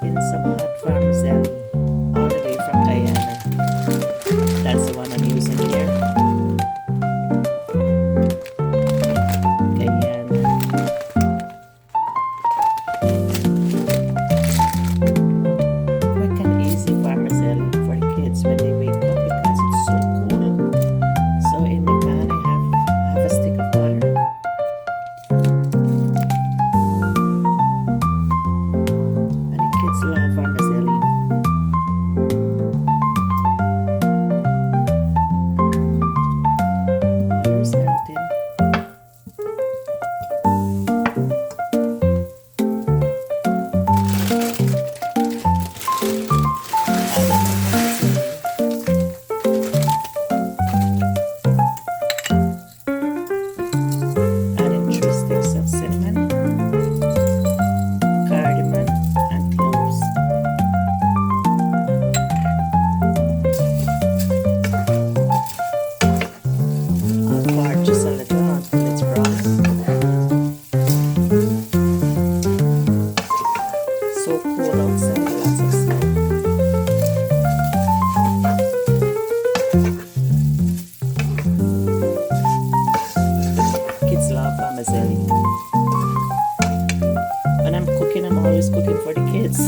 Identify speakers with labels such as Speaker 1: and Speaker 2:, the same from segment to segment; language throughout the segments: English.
Speaker 1: making some hot vermicelli all the way from Guyana. That's the one I'm using here. Guyana. Quick and easy vermicelli for the kids when they wake up because it's so cold. So in the pan I have a stick of butter. And the kids love vermicelli. Butter is melted. Adding 3 sticks of cinnamon, cardamom, and cloves. I'll pour just a little until it's brown. So cold outside, lots of snow. Kids love vermicelli. When I'm cooking, I'm always cooking for the kids.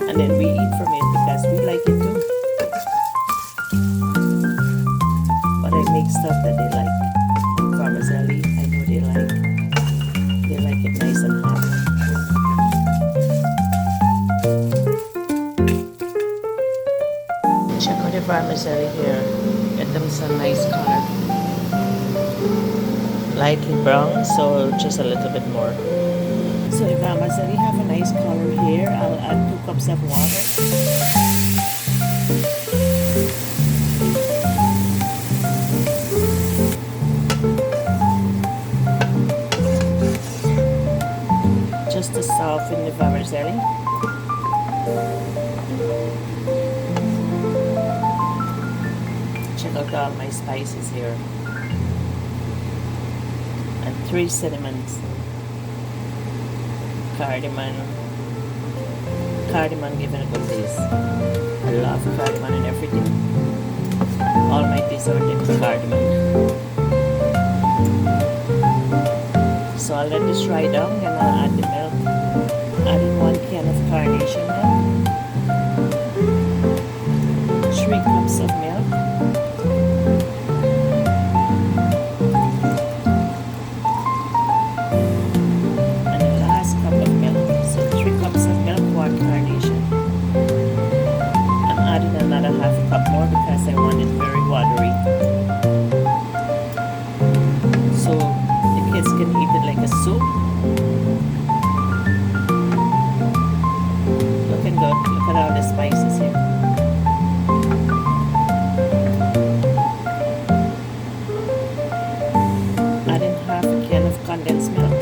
Speaker 1: And then we eat from it because we like it too. But I make stuff that they like. Vermicelli, I know they like. They like it nice and hot. Check out the vermicelli here. Get them some nice color. Lightly brown, so just a little bit more. So the vermicelli have a nice color here. I'll add 2 cups of water. Just to soften the vermicelli. Check out all my spices here. And 3 cinnamons. Cardamom giving a good taste. I love cardamom and everything. All my dishes are with cardamom. So I'll let this dry down, then I'll add the milk. Adding 1 can of carnation milk, 3 cups of milk, and the last cup of milk. So 3 cups of milk, 1 carnation. I'm adding another half a cup more because I want it very watery. So the kids can eat it like a soup. Looking good. Look at all the spices here. Adding half a can of condensed milk.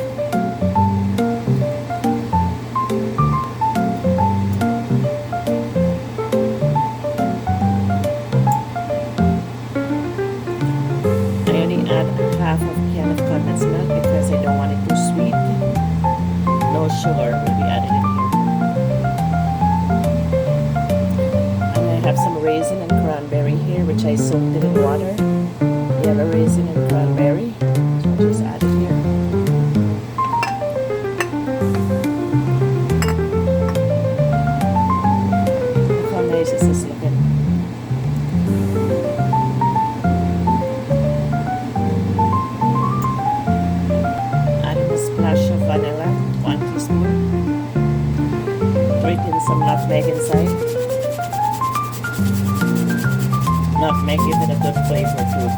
Speaker 1: I only add half of a can of condensed milk because I don't want it too sweet. No sugar will be added in here. And I have some raisin and cranberry here, which I soaked it in water. Yellow raisin and cranberry. So I'll just add it here. Look how nice this is looking. Adding a splash of vanilla, 1 teaspoon. Grate in some nutmeg inside. Nutmeg gives it a good flavor too.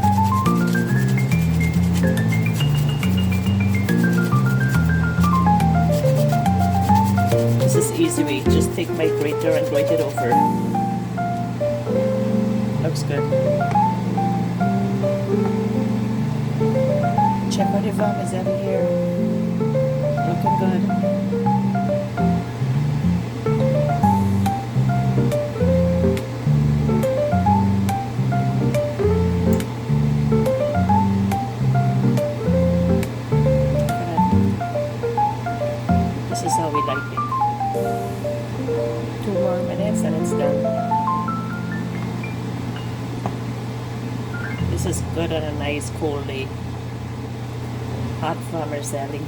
Speaker 1: This is easy way. Just take my grater and grate it over. Looks good. Check out the vermicelli here. Looking good. This is how we like it. minutes and it's done. This is good on a nice cold day. Hot vermicelli.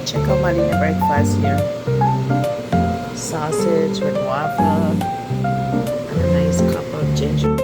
Speaker 1: Check out my dinner breakfast here. Sausage with waffle and a nice cup of ginger.